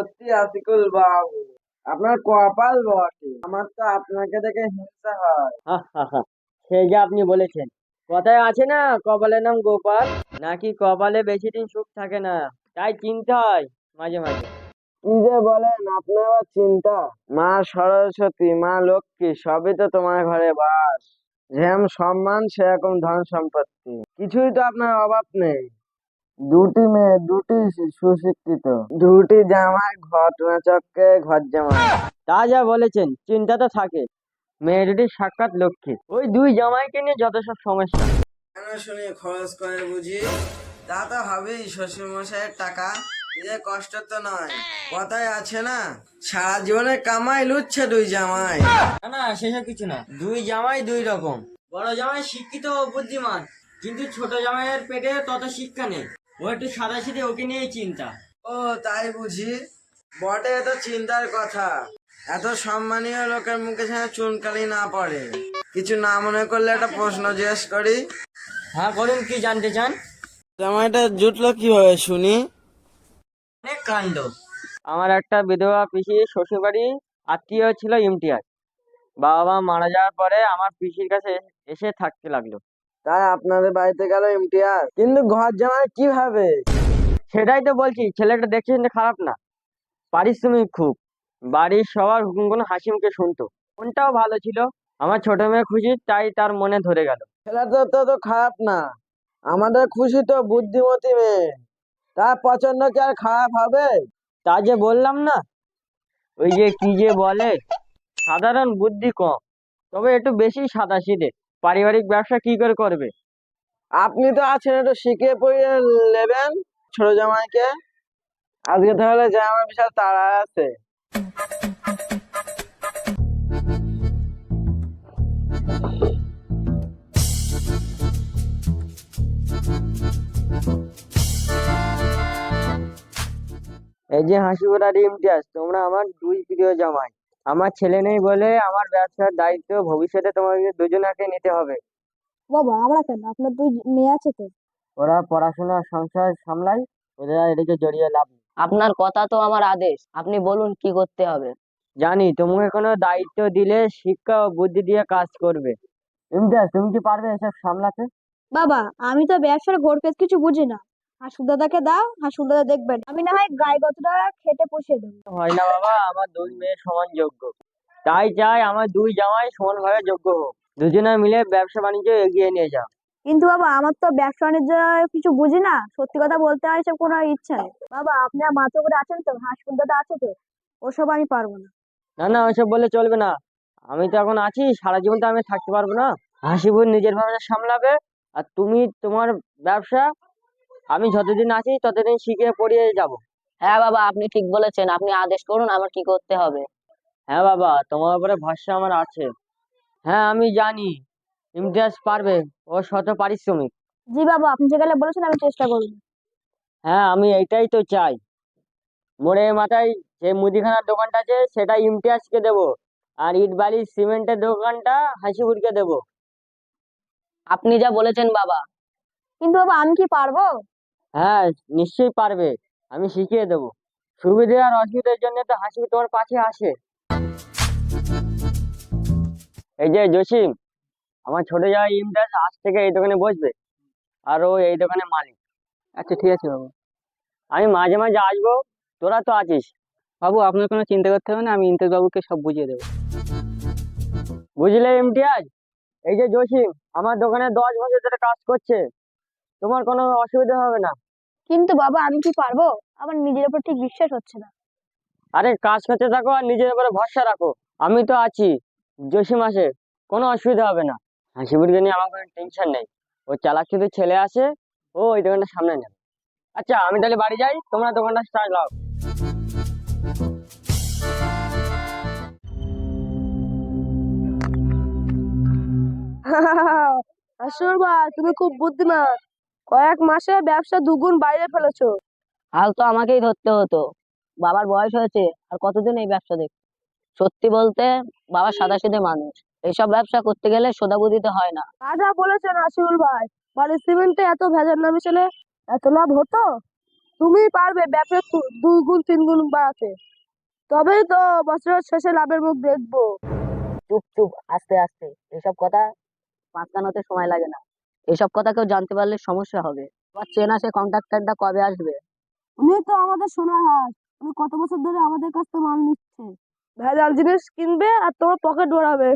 সত্যি আশিকুল বাবু, আপনার কপাল বটে। আমার তো আপনাকে দেখে হিংসা হয়। সে যা আপনি বলেছেন। কথায় আছে না, কপালের নাম গোপাল। নাকি কপালে বেশি দিন সুখ থাকে না, তাই চিন্তা হয় মাঝে মাঝে। কি যে বলেন, আপনার আবার চিন্তা? মা সরস্বতী, মা লক্ষ্মী সবই তো তোমার ঘরে বাস। যেমন সম্মান সেরকম ধন সম্পত্তি, কিছুই তো আপনার অভাব নেই। দুটি মেয়ে, দুটি সুশিক্ষিত, দুটি জামাই, ঘটনা চক্রে ঘর জামাই। তা যা বলেছেন, চিন্তা তো থাকে। মেয়ে দুটি সাক্ষাৎ লক্ষ্মী, ওই দুই জামাইকে নিয়ে যত সব সমস্যা। কেন শুনি খরচ করে বুঝি? তা তো হবেই, শ্বশুর মশাইয়ের টাকা, নিজের কষ্ট তো নয়। কথায় আছে না, সারা জীবনে কামাই লুচ্ছে দুই জামাই। না না, সেসব কিছু না। দুই জামাই দুই রকম। বড় জামাই শিক্ষিত ও বুদ্ধিমান, কিন্তু ছোট জামাইয়ের পেটে তত শিক্ষা নেই। ও একটু সাদাসিধে, ওকে নিয়েই চিন্তা। ও তাই বুঝি? বটে, এত চিন্তার কথা। এত সম্মানীয় লোকের মুখে যেন চুনকালি না পড়ে। কিছু না মনে করলে একটা প্রশ্ন জিজ্ঞেস করি? হ্যাঁ করুন, কি জানতে চান? জামাইটা জুটলো কিভাবে শুনি? অনেক কাণ্ড। আমার একটা বিধবা পিসি শ্বশুর বাড়ি আত্মীয় ছিল ইমতিয়াজ। বাবা মা মারা যাওয়ার পরে আমার পিসির কাছে এসে থাকতে লাগলো। তাই আপনাদের বাড়িতে গেল ইমতিয়াজ, কিন্তু ঘর জামাই কিভাবে? সেটাই তো বলছি, ছেলেটা দেখতে শুনতে খারাপ না, পারিশ্রমিক খুব, বাড়ির সবার হুকুম কোনো হাসি মুখে শুনতো। মনটাও ভালো ছিল। আমার ছোট মেয়ে খুশি, তাই তার মনে ধরে গেল। ছেলেটা তো খারাপ না, আমাদের খুশি তো বুদ্ধিমতী মেয়ে, তার পছন্দ কি আর খারাপ হবে? তা যে বললাম না, ওই যে কি যে বলে, সাধারণ বুদ্ধি কম, তবে একটু বেশি সাদাসিধে। পারিবারিক ব্যবসা কি করে করবে? আপনি তো আছেন, একটু শিখিয়ে পড়িয়ে নেবেন ছোট জামাইকে। আজকে তাহলে যে আমার বিশাল তাড়া আছে। এই যে হাসিবুড়ার ইমতিয়াজ, তোমরা আমার দুই প্রিয় জামাই। আমার ছেলে নেই বলে আমার ব্যবসার দায়িত্ব ভবিষ্যতে তোমাদের দুজনাকে নিতে হবে। বাবা, আমরা কেন? আপনার দুই মেয়ে আছে তো। ওরা পড়াশোনা সংসার সামলায়, ওদের আর এদিকে জড়িয়ে লাভ নেই। আপনার কথা তো আমার আদেশ, আপনি বলুন কি করতে হবে। জানি তোমাকে কোনো দায়িত্ব দিলে শিক্ষা ও বুদ্ধি দিয়ে কাজ করবে। ইমতিয়াজ, তুমি কি পারবে এসব সামলাতে? বাবা, আমি তো ব্যবসার ঘোরপেচ কিছু বুঝি না। হাসুর দাদাকে দাও, হাসুর দাদা দেখবেন। আমি না হয় গায়ে গতটা খেটে পুষিয়ে দেবো। হয় না বাবা, আমার দুই মেয়ে সমান যোগ্য। তাই চাই আমার দুই জামাই সমানভাবে যোগ্য হোক। দুজনে মিলে ব্যবসা বাণিজ্য এগিয়ে নিয়ে যাও। কিন্তু বাবা, আমার তো ব্যবসা বাণিজ্য কিছু বুঝি না। সত্যি কথা বলতে হয়, সব কোনো ইচ্ছা নেই। বাবা, আপনার মাথা করে আছেন তো, হাসুর দাদা আছে তো, ওসব আমি পারবো না। না না, ওইসব বললে চলবে না। আমি তো এখন আছি, সারা জীবন তো আমি থাকতে পারবো না। হাসিবুর নিজের ব্যবসা সামলাবে, আর তুমি তোমার ব্যবসা। আমি যতদিন আছি ততদিন শিখিয়ে পড়িয়ে যাব। হ্যাঁ বাবা, আপনি ঠিক বলেছেন, আপনি আদেশ করুন আমার কি করতে হবে। হ্যাঁ বাবা, তোমার উপরে ভরসা আমার আছে। হ্যাঁ আমি জানি ইমতিয়াজ পারবে, ও শত পারিশ্রমিক। জি বাবা, আপনি যেগুলো বলেছেন আমি চেষ্টা করবো। হ্যাঁ আমি এইটাই তো চাই। মোড়ের মাথায় যে মুদিখানার দোকানটা আছে সেটা ইমতিয়াজকে দেবো, আর ইট বালি সিমেন্টের দোকানটা হাসিবুরকে দেবো। আপনি যা বলেছেন বাবা। কিন্তু বাবা, আমি কি পারবো? হ্যাঁ নিশ্চয়ই পারবে, আমি শিখিয়ে দেবো। সুবিধে আর অসুবিধার জন্য তো হাসিবুর তোমার পাশে আসে। এই যে জসিম, আমার ছোট জামাই ইমতিয়াজ আজ থেকে এই দোকানে বসবে, আর ও এই দোকানে মালিক। আচ্ছা ঠিক আছে বাবু। আমি মাঝে মাঝে আসবো, তোরা তো আছিস। বাবু, আপনার কোনো চিন্তা করতে হবে না, আমি ইমতিয়াজ বাবুকে সব বুঝিয়ে দেবো। বুঝলে ইমতিয়াজ, এই যে জসিম আমার দোকানে 10 বছর ধরে কাজ করছে, তোমার কোনো অসুবিধা হবে না। কিন্তু বাবা, আমি কি পারবো? আমার নিজের উপর ঠিক বিশ্বাস হচ্ছে না। আরে কাজ করতে থাকো আর নিজের উপরে ভরসা রাখো, আমি তো আছি। জসিম আসে, কোনো অসুবিধা হবে না। হাসিবুরকে নিয়ে আমার কোনো টেনশন নেই। ও চালাক শুধু ছেলে আসে, ও ওই দোকানটা সামনে নেবে। আচ্ছা আমি তাহলে বাড়ি যাই, তোমরা দোকানটা স্টার্ট লাও। আসল ভাই, তুমি খুব বুদ্ধিমান। কয়েক মাসে ব্যবসা দুগুণ বাইরে ফেলেছো। হাল তো আমাকেই ধরতে হতো, বাবার বয়স হয়েছে, আর কতদিন এই ব্যবসা দেখ। সত্যি বলতে, বাবা সাদাসিধে মানুষ, এইসব ব্যবসা করতে গেলে সোদাবুদিতে হয় না। যা বলেছেন আসিউল ভাই, বাড়ির সিমেন্টে এত ভেজাল না মিশালে এত লাভ হতো? তুমি পারবে ব্যবসা দুই গুণ তিন গুণ বাড়াতে, তবেই তো বছরের শেষে লাভের মুখ দেখবো। চুপ চুপ, আস্তে আস্তে। এসব কথা পাকানোতে সময় লাগে না। এসব কথা কেউ জানতে পারলে সমস্যা হবে। তোমার চেনা সে কন্ট্রাক্টরটা কবে আসবে? উনি তো আমাদের সোনার হাঁস, উনি কত বছর ধরে আমাদের কাছ থেকে মাল নিচ্ছে, ভেজাল জিনিস কিনবে আর তোমার পকেট ভরাবে।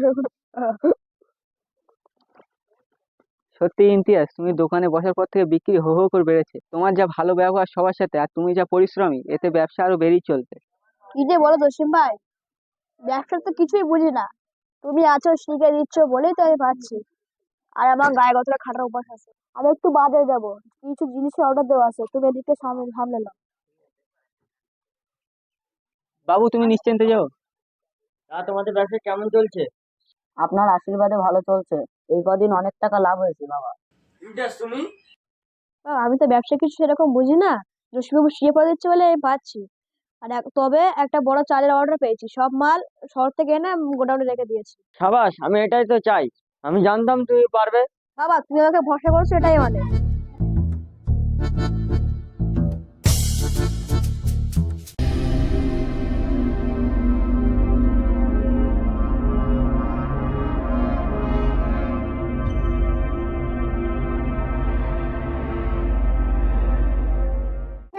সত্যি ইমতিয়াজ, তুমি দোকানে বসার পর থেকে বিক্রি হো হো করে বেড়েছে। তোমার যা ভালো ব্যবহার সবার সাথে আর তুমি যা পরিশ্রমী, এতে ব্যবসা আরো বেড়েই চলবে। কি যে বলো জসিম ভাই, ব্যবসা তো কিছুই বুঝি না, তুমি আছো শিখে দিচ্ছ বলেই তো আমি পাচ্ছি। আর আমার গায়ে গতরে খাটার অভ্যাস আছে। আমি একটু বাজারে যাবো, কিছু জিনিসের অর্ডার দেওয়া আছে, তুমি এদিকে সামনে সামনে নাও। বাবু, তুমি নিশ্চিন্তে যাও। তা তোমাদের ব্যবসা কেমন চলছে? আপনার আশীর্বাদে ভালো চলছে। এই কদিন অনেক টাকা লাভ হয়েছে বাবা। তুমি আমি তো ব্যবসা কিছু সেরকম বুঝি না, জসিমবাবু শিখে পড়ে দিচ্ছে বলে আমি পাচ্ছি। আর তবে একটা বড় চালের অর্ডার পেয়েছি, সব মাল শহর থেকে এনে গোডাউনে রেখে দিয়েছি। সাবাস, আমি এটাই তো চাই। আমি জানতাম তুমি পারবে। বাবা তুমি আমাকে ভরসা করছো, এটাই অনেক।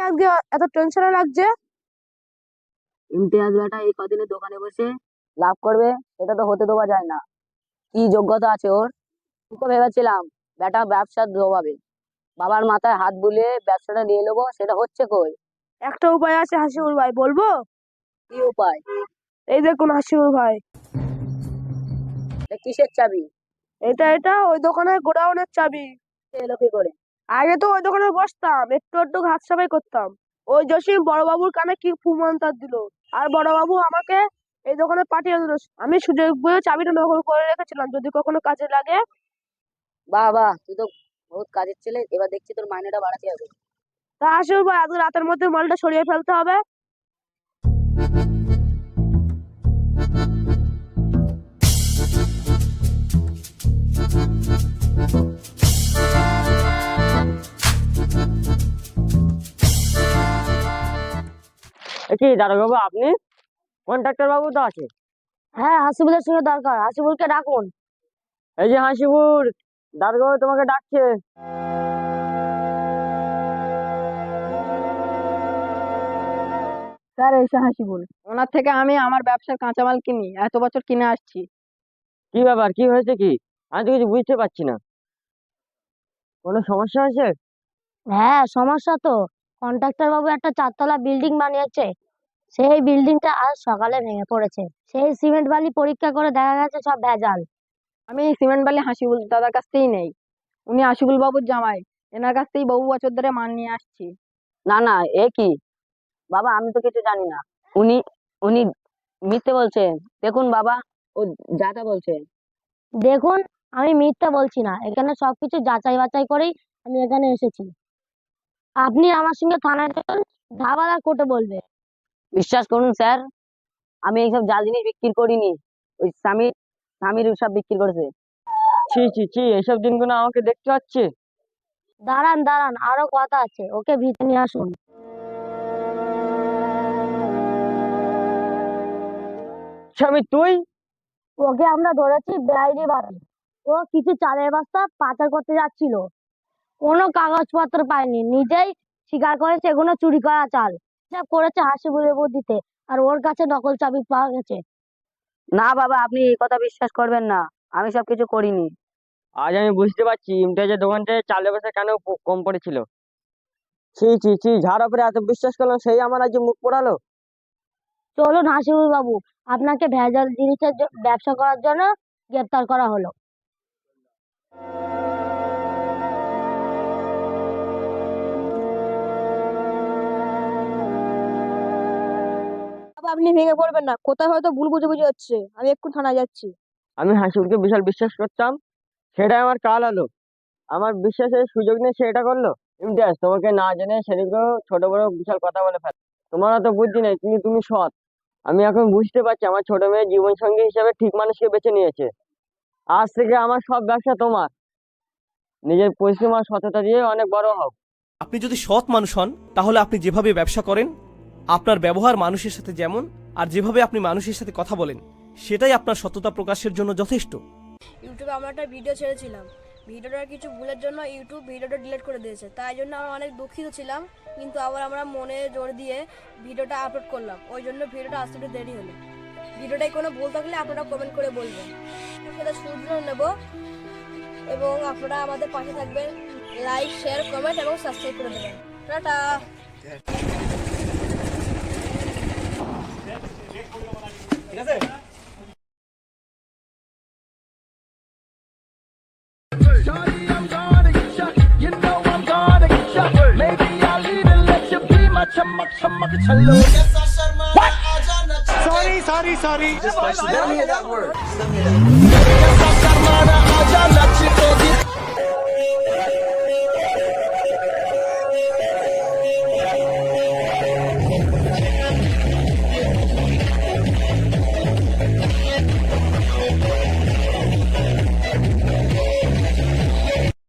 আজকে এত টেনশনে লাগছে? ইমতিয়াজ বেটা এই কদিনে দোকানে বসে লাভ করবে, এটা তো হতে দেওয়া যায় না। কি যোগ্যতা আছে ওর? তোকে ভেবেছিলাম বেটা ব্যবসা জমাবে, বাবার মাথায় হাত বুলিয়ে ব্যবসাটা নিয়ে নেবো, সেটা হচ্ছে কই? একটা উপায় আছে হাসিবুল ভাই, বলবো? কি উপায়? এই দেখুন হাসিবুল ভাই, এটা কিসের চাবি? এটা ওই দোকানের গোডাউনের চাবি। এলো কি করে? আগে তো ওই দোকানে বসতাম, একটু একটু হাত সাফাই করতাম। ওই জসিম বড়বাবুর কানে কি ফুমান্তার দিল, আর বড়বাবু আমাকে এই দোকানে পাঠিয়ে দিল। আমি সুযোগ বুঝে চাবিটা নকল করে রেখেছিলাম, যদি কখনো কাজে লাগে। বাহ বাহ, তুই তো বহুত কাজের ছেলে। এবার দেখছি তোর মাইনেটা বাড়াতে হবে। তা হাসিবুল ভাই, আজকে রাতের মধ্যে মালটা সরিয়ে ফেলতে হবে। কি দারোগা বাবু, আপনি? কন্ট্রাক্টর বাবু তো আছে। হ্যাঁ, হাসিবুলের সঙ্গে দরকার, হাসিবুলকে ডাকুন। এই যে হাসিপুর, দারোগা বাবু তোমাকে ডাকছে। স্যার এসে হাসিবুল, ওনার থেকে আমি আমার ব্যবসার কাঁচামাল কিনি, এত বছর কিনে আসছি। কি ব্যাপার, কি হয়েছে কি? আমি তো কিছু বুঝতে পারছি না। কোনো সমস্যা আছে? হ্যাঁ সমস্যা তো, কন্ট্রাক্টর বাবু একটা চারতলা বিল্ডিং বানিয়েছে, সেই বিল্ডিংটা আজ সকালে ভেঙে পড়েছে। সেই সিমেন্ট বালি পরীক্ষা করে দেখা গেছে সব ভেজাল। আমি এই সিমেন্ট বালি হাসিবুল দাদার কাছ থেকেই নেই, উনি আশিকুল বাবুর জামাই, এনার কাছ থেকেই বহু বছর ধরে মাল নিয়ে আসছি। না না, এ কি বাবা, আমি তো কিছু জানি না। উনি উনি মিথ্যে বলছেন। দেখুন বাবা, ও যা তা বলছে। দেখুন, আমি মিথ্যা বলছি না, এখানে সবকিছু যাচাই বাছাই করেই আমি এখানে এসেছি। আপনি আমার সঙ্গে থানায় চলুন, ধাবালা কোর্টে বলবে। বিশ্বাস করুন স্যার, আমি এইসব জাল জিনিস বিক্রি করিনি। ওই স্বামীর স্বামীর সব বিক্রি করেছে। ছি ছি ছি, এসব দিনগুলো আমাকে দেখতে হচ্ছে। দাঁড়ান দাঁড়ান, আরো কথা আছে, ওকে ভিতরে নিয়ে আসুন। স্বামী তুই? ওকে আমরা ধরেছি বেআইনি ভাবে, ও কিছু চালের বস্তা পাচার করতে যাচ্ছিল, কোনো কাগজপত্র পায়নি, নিজেই স্বীকার করেছে এগুলো চুরি করা চাল। সব করেছে হাসিবুলের বুদ্ধিতে, আর ওর কাছে নকল চাবি পাওয়া গেছে। না বাবা, আপনি এই কথা বিশ্বাস করবেন না, আমি সব কিছু করিনি। আজ আমি বুঝতে পারছি ইমতিয়াজের দোকানটায় চালের পয়সা কেন কম পড়েছিল। ছি ছি ছি, যার উপরে এত বিশ্বাস করলাম সেই আমার আজ মুখ পোড়ালো। চলুন হাসিবুল বাবু, আপনাকে ভেজাল জিনিসের ব্যবসা করার জন্য গ্রেপ্তার করা হলো। বাবা, আপনি ভেঙে পড়বেন না, কোথায় হয়তো ভুল বুঝাবুঝি হচ্ছে, আমি একটু থানায় যাচ্ছি। আমি হাসিবুলকে বিশাল বিশ্বাস করতাম, সেটাই আমার কাল হলো। আমার বিশ্বাসের সুযোগ নেই, সে এটা করলো। ইমতিয়াজ, তোমাকে না জেনে সেদিকেও ছোট বড় বিশাল কথা বলে ফেল। তোমার তো বুদ্ধি নেই, তুমি তুমি সৎ। আমি এখন বুঝতে পারছি আমার ছোট মেয়ে জীবন সঙ্গী হিসেবে ঠিক মানুষকে বেছে নিয়েছে। আজ থেকে আমার সব ব্যবসা তোমার। নিজের পরিশ্রম আর সততা দিয়ে অনেক বড় হও। আপনি আপনি যদি সৎ মানুষ হন তাহলে আপনি যেভাবে ব্যবসা করেন, আপনার ব্যবহার মানুষের সাথে যেমন, আর যেভাবে আপনি মানুষের সাথে কথা বলেন, সেটাই আপনার সততা প্রকাশের জন্য যথেষ্ট। ইউটিউবে আমরা একটা ভিডিও ছেড়েছিলাম, ভিডিওটার কিছু ভুলের জন্য ইউটিউব ভিডিওটা ডিলিট করে দিয়েছে, তাই জন্য আমরা অনেক দুঃখিত ছিলাম। কিন্তু আবার আমরা মনে জোর দিয়ে ভিডিওটা আপলোড করলাম, ওই জন্য ভিডিওটা আসতে একটু দেরি হলো। ভিডিওটায় কোনো ভুল থাকলে আপনারা কমেন্ট করে বলবেন, সেটা শুধরে নেব। এবং আপনারা আমাদের পাশে থাকবেন, লাইক, শেয়ার, কমেন্ট এবং সাবস্ক্রাইব করে দেবেন। Tata. Shawty, I'm gonna get ya. You know I'm gonna get ya. Maybe I'll even let you be my chamak chamak chalo. What? Sorry. Just let me hear that word.